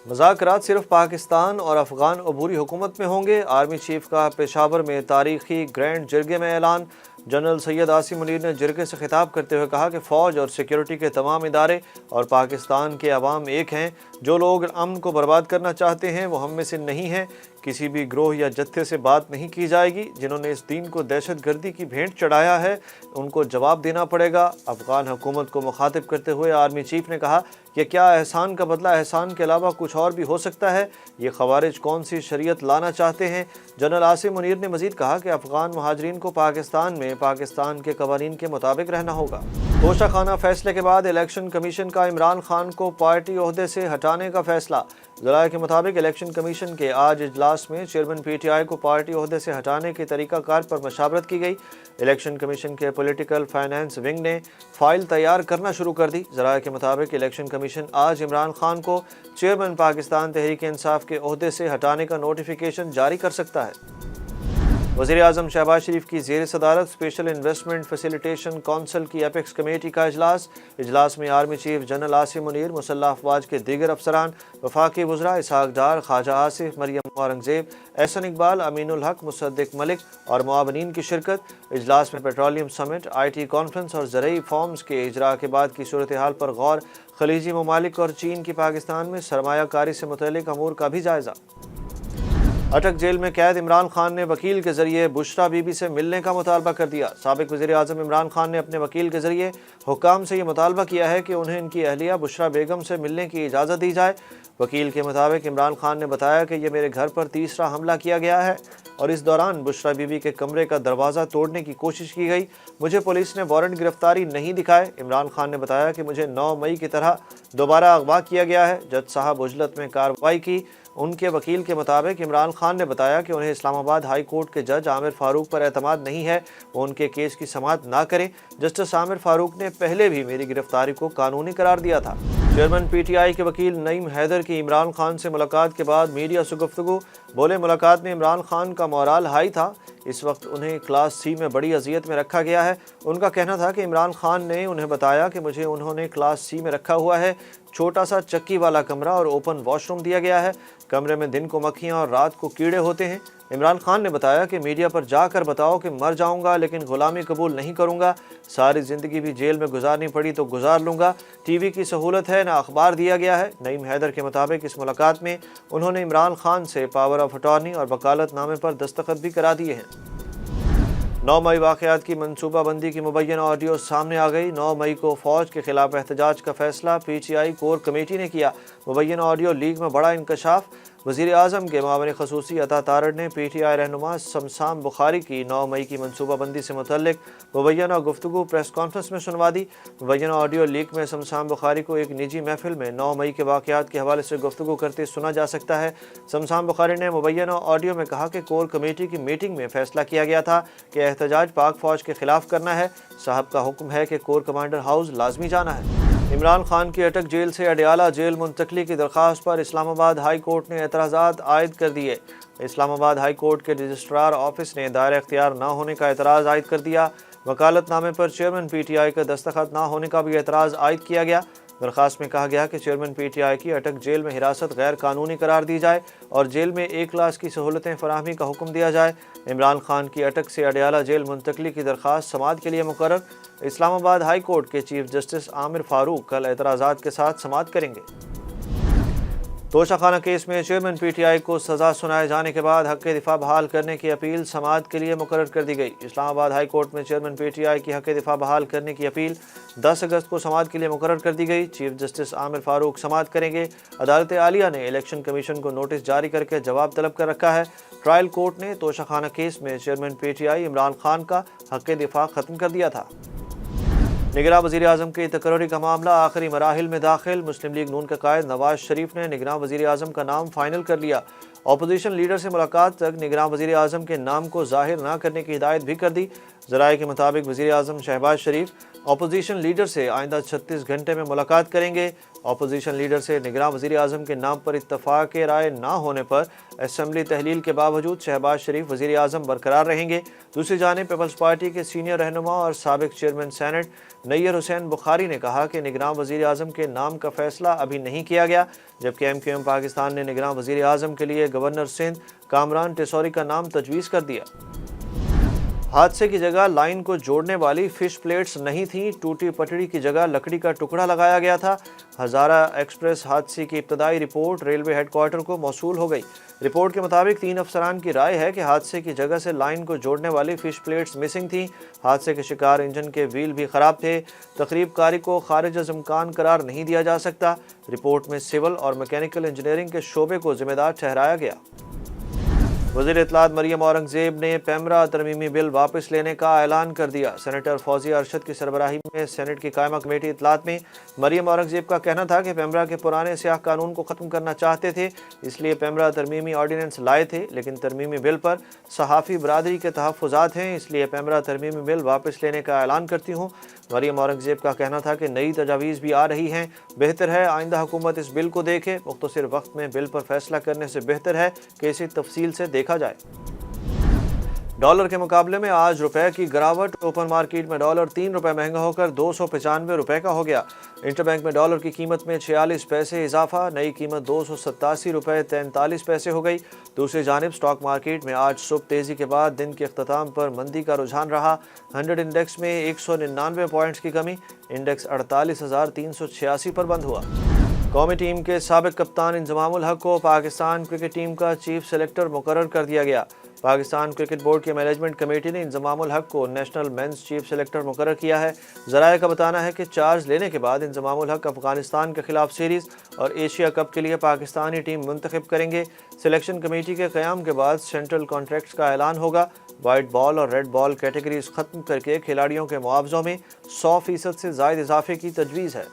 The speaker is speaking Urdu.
مذاکرات صرف پاکستان اور افغان عبوری حکومت میں ہوں گے۔ آرمی چیف کا پشاور میں تاریخی گرینڈ جرگے میں اعلان۔ جنرل سید عاصم منیر نے جرگے سے خطاب کرتے ہوئے کہا کہ فوج اور سیکیورٹی کے تمام ادارے اور پاکستان کے عوام ایک ہیں۔ جو لوگ امن کو برباد کرنا چاہتے ہیں وہ ہم میں سے نہیں ہیں۔ کسی بھی گروہ یا جتھے سے بات نہیں کی جائے گی۔ جنہوں نے اس دین کو دہشت گردی کی بھینٹ چڑھایا ہے ان کو جواب دینا پڑے گا۔ افغان حکومت کو مخاطب کرتے ہوئے آرمی چیف نے کہا کہ کیا احسان کا بدلہ احسان کے علاوہ کچھ اور بھی ہو سکتا ہے؟ یہ خوارج کون سی شریعت لانا چاہتے ہیں؟ جنرل عاصم منیر نے مزید کہا کہ افغان مہاجرین کو پاکستان میں پاکستان کے قوانین کے مطابق رہنا ہوگا۔ توشہ خانہ فیصلے کے بعد الیکشن کمیشن کا عمران خان کو پارٹی عہدے سے ہٹانے کا فیصلہ۔ ذرائع کے مطابق الیکشن کمیشن کے آج اجلاس میں چیئرمین پی ٹی آئی کو پارٹی عہدے سے ہٹانے کے طریقہ کار پر مشاورت کی گئی۔ الیکشن کمیشن کے پولیٹیکل فائنانس ونگ نے فائل تیار کرنا شروع کر دی۔ ذرائع کے مطابق الیکشن کمیشن آج عمران خان کو چیئرمین پاکستان تحریک انصاف کے عہدے سے ہٹانے کا نوٹیفیکیشن جاری کر سکتا ہے۔ وزیر اعظم شہباز شریف کی زیر صدارت اسپیشل انویسٹمنٹ فیسیلیٹیشن کونسل کی اپیکس کمیٹی کا اجلاس میں army chief general Asim Munir, مسلح افواج کے دیگر افسران، وفاقی وزراء اسحاق ڈار، خواجہ آصف، مریم اورنگزیب، احسن اقبال، امین الحق، مصدق ملک اور معاونین کی شرکت۔ اجلاس میں petroleum summit, I T conference اور زرعی فارمز کے اجراء کے بعد کی صورتحال پر غور، خلیجی ممالک اور چین کی پاکستان میں سرمایہ کاری سے متعلق امور کا بھی جائزہ۔ اٹک جیل میں قید عمران خان نے وکیل کے ذریعے بشرا بی بی سے ملنے کا مطالبہ کر دیا۔ سابق وزیر اعظم عمران خان نے اپنے وکیل کے ذریعے حکام سے یہ مطالبہ کیا ہے کہ انہیں ان کی اہلیہ بشرا بیگم سے ملنے کی اجازت دی جائے۔ وکیل کے مطابق عمران خان نے بتایا کہ یہ میرے گھر پر تیسرا حملہ کیا گیا ہے اور اس دوران بشرا بی بی کے کمرے کا دروازہ توڑنے کی کوشش کی گئی۔ مجھے پولیس نے وارنٹ گرفتاری نہیں دکھائے۔ عمران خان نے بتایا کہ مجھے 9 مئی کی طرح دوبارہ اغوا کیا گیا ہے۔ جج صاحب عجلت میں کارروائی کی۔ ان کے وکیل کے مطابق عمران خان نے بتایا کہ انہیں اسلام آباد ہائی کورٹ کے جج عامر فاروق پر اعتماد نہیں ہے، وہ ان کے کیس کی سماعت نہ کریں۔ جسٹس عامر فاروق نے پہلے بھی میری گرفتاری کو قانونی قرار دیا تھا۔ چیئرمین پی ٹی آئی کے وکیل نعیم حیدر کی عمران خان سے ملاقات کے بعد میڈیا سے گفتگو۔ بولے ملاقات میں عمران خان کا مورال ہائی تھا، اس وقت انہیں کلاس سی میں بڑی اذیت میں رکھا گیا ہے۔ ان کا کہنا تھا کہ عمران خان نے انہیں بتایا کہ مجھے انہوں نے کلاس سی میں رکھا ہوا ہے، چھوٹا سا چکی والا کمرہ اور اوپن واش روم دیا گیا ہے، کمرے میں دن کو مکھیاں اور رات کو کیڑے ہوتے ہیں۔ عمران خان نے بتایا کہ میڈیا پر جا کر بتاؤ کہ مر جاؤں گا لیکن غلامی قبول نہیں کروں گا، ساری زندگی بھی جیل میں گزارنی پڑی تو گزار لوں گا، ٹی وی کی سہولت ہے نہ اخبار دیا گیا ہے۔ نعیم حیدر کے مطابق اس ملاقات میں انہوں نے عمران خان سے پاور آف اٹارنی اور وکالت نامے پر دستخط بھی کرا دیے ہیں۔ 9 مئی واقعات کی منصوبہ بندی کی مبینہ آڈیو سامنے آ گئی۔ 9 مئی کو فوج کے خلاف احتجاج کا فیصلہ P T I core committee نے کیا۔ مبینہ آڈیو لیک میں بڑا انکشاف۔ وزیر اعظم کے معاون خصوصی عطا تارڑ نے پی ٹی آئی رہنما سمسام بخاری کی 9 مئی کی منصوبہ بندی سے متعلق مبینہ گفتگو پریس کانفرنس میں سنوا دی۔ مبینہ آڈیو لیک میں سمسام بخاری کو ایک نجی محفل میں 9 مئی کے واقعات کے حوالے سے گفتگو کرتے سنا جا سکتا ہے۔ سمسام بخاری نے مبینہ آڈیو میں کہا کہ کور کمیٹی کی میٹنگ میں فیصلہ کیا گیا تھا کہ احتجاج پاک فوج کے خلاف کرنا ہے، صاحب کا حکم ہے کہ کور کمانڈر ہاؤس لازمی جانا ہے۔ عمران خان کی اٹک جیل سے اڈیالہ جیل منتقلی کی درخواست پر اسلام آباد ہائی کورٹ نے اعتراضات عائد کر دیے۔ اسلام آباد ہائی کورٹ کے رجسٹرار آفس نے دائرہ اختیار نہ ہونے کا اعتراض عائد کر دیا۔ وکالت نامے پر چیئرمین پی ٹی آئی کا دستخط نہ ہونے کا بھی اعتراض عائد کیا گیا۔ درخواست میں کہا گیا کہ چیئرمین پی ٹی آئی کی اٹک جیل میں حراست غیر قانونی قرار دی جائے اور جیل میں A کلاس کی سہولتیں فراہمی کا حکم دیا جائے۔ عمران خان کی اٹک سے اڈیالہ جیل منتقلی کی درخواست سماعت کے لیے مقرر۔ اسلام آباد ہائی کورٹ کے چیف جسٹس عامر فاروق کل اعتراضات کے ساتھ سماعت کریں گے۔ توشہ خانہ کیس میں چیئرمین پی ٹی آئی کو سزا سنائے جانے کے بعد حق دفاع بحال کرنے کی اپیل سماعت کے لیے مقرر کر دی گئی۔ اسلام آباد ہائی کورٹ میں چیئرمین پی ٹی آئی کی حق دفاع بحال کرنے کی اپیل 10 اگست کو سماعت کے لیے مقرر کر دی گئی۔ چیف جسٹس عامر فاروق سماعت کریں گے۔ عدالت عالیہ نے الیکشن کمیشن کو نوٹس جاری کر کے جواب طلب کر رکھا ہے۔ ٹرائل کورٹ نے توشہ خانہ کیس میں chairman P T I Imran Khan کا حق دفاع ختم کر دیا تھا۔ نگراں وزیر اعظم کی تقرری کا معاملہ آخری مراحل میں داخل۔ مسلم لیگ نون کے قائد نواز شریف نے نگراں وزیر اعظم کا نام فائنل کر لیا۔ اپوزیشن لیڈر سے ملاقات تک نگراں وزیر اعظم کے نام کو ظاہر نہ کرنے کی ہدایت بھی کر دی۔ ذرائع کے مطابق وزیر اعظم شہباز شریف اپوزیشن لیڈر سے آئندہ 36 گھنٹے میں ملاقات کریں گے۔ اپوزیشن لیڈر سے نگراں وزیر اعظم کے نام پر اتفاق رائے نہ ہونے پر اسمبلی تحلیل کے باوجود شہباز شریف وزیر اعظم برقرار رہیں گے۔ دوسری جانب پیپلز پارٹی کے سینئر رہنما اور سابق چیئرمین سینٹ نیئر حسین بخاری نے کہا کہ نگراں وزیر اعظم کے نام کا فیصلہ ابھی نہیں کیا گیا، جبکہ ایم پاکستان نے نگراں وزیر اعظم کے لیے گورنر سندھ کامران ٹیسوری کا نام تجویز کر دیا۔ حادثے کی جگہ لائن کو جوڑنے والی فش پلیٹس نہیں تھیں، ٹوٹی پٹڑی کی جگہ لکڑی کا ٹکڑا لگایا گیا تھا۔ ہزارہ ایکسپریس حادثے کی ابتدائی رپورٹ ریلوے ہیڈ کوارٹر کو موصول ہو گئی۔ رپورٹ کے مطابق 3 افسران کی رائے ہے کہ حادثے کی جگہ سے لائن کو جوڑنے والی فش پلیٹس مسنگ تھیں۔ حادثے کے شکار انجن کے ویل بھی خراب تھے۔ تخریب کاری کو خارج از امکان قرار نہیں دیا جا سکتا۔ رپورٹ میں سول اور میکینیکل انجینئرنگ کے شعبے کو ذمہ دار ٹھہرایا گیا۔ وزیر اطلاعات مریم اورنگزیب نے پیمرا ترمیمی بل واپس لینے کا اعلان کر دیا۔ سینیٹر فوزیہ ارشد کی سربراہی میں سینٹ کی قائمہ کمیٹی اطلاعات میں مریم اورنگزیب کا کہنا تھا کہ پیمرا کے پرانے سیاہ قانون کو ختم کرنا چاہتے تھے، اس لیے پیمرا ترمیمی آرڈیننس لائے تھے، لیکن ترمیمی بل پر صحافی برادری کے تحفظات ہیں، اس لیے پیمرا ترمیمی بل واپس لینے کا اعلان کرتی ہوں۔ مریم اورنگزیب کا کہنا تھا کہ نئی تجاویز بھی آ رہی ہیں، بہتر ہے آئندہ حکومت اس بل کو دیکھے، مختصر وقت میں بل پر فیصلہ کرنے سے بہتر ہے کہ اسے تفصیل سے دیکھا جائے۔ ڈالر کے مقابلے میں آج روپے کی گراوٹ، اوپن مارکیٹ میں ڈالر 3 روپے مہنگا ہو کر 295 روپے کا ہو گیا۔ انٹر بینک میں ڈالر کی قیمت میں 46 پیسے اضافہ، نئی قیمت 287 روپے 43 پیسے ہو گئی۔ دوسری جانب سٹاک مارکیٹ میں آج صبح تیزی کے بعد دن کے اختتام پر مندی کا رجحان رہا۔ 100 انڈیکس میں 199 پوائنٹس کی کمی، انڈیکس 48,386 پر بند ہوا۔ قومی ٹیم کے سابق کپتان انضمام الحق کو پاکستان کرکٹ ٹیم کا چیف سلیکٹر مقرر کر دیا گیا۔ پاکستان کرکٹ بورڈ کی مینجمنٹ کمیٹی نے انضمام الحق کو نیشنل مینز چیف سلیکٹر مقرر کیا ہے۔ ذرائع کا بتانا ہے کہ چارج لینے کے بعد انضمام الحق افغانستان کے خلاف سیریز اور ایشیا کپ کے لیے پاکستانی ٹیم منتخب کریں گے۔ سلیکشن کمیٹی کے قیام کے بعد سینٹرل کانٹریکٹس کا اعلان ہوگا۔ وائٹ بال اور ریڈ بال کیٹیگریز ختم کر کے کھلاڑیوں کے معاوضوں میں 100% سے زائد اضافے کی تجویز ہے۔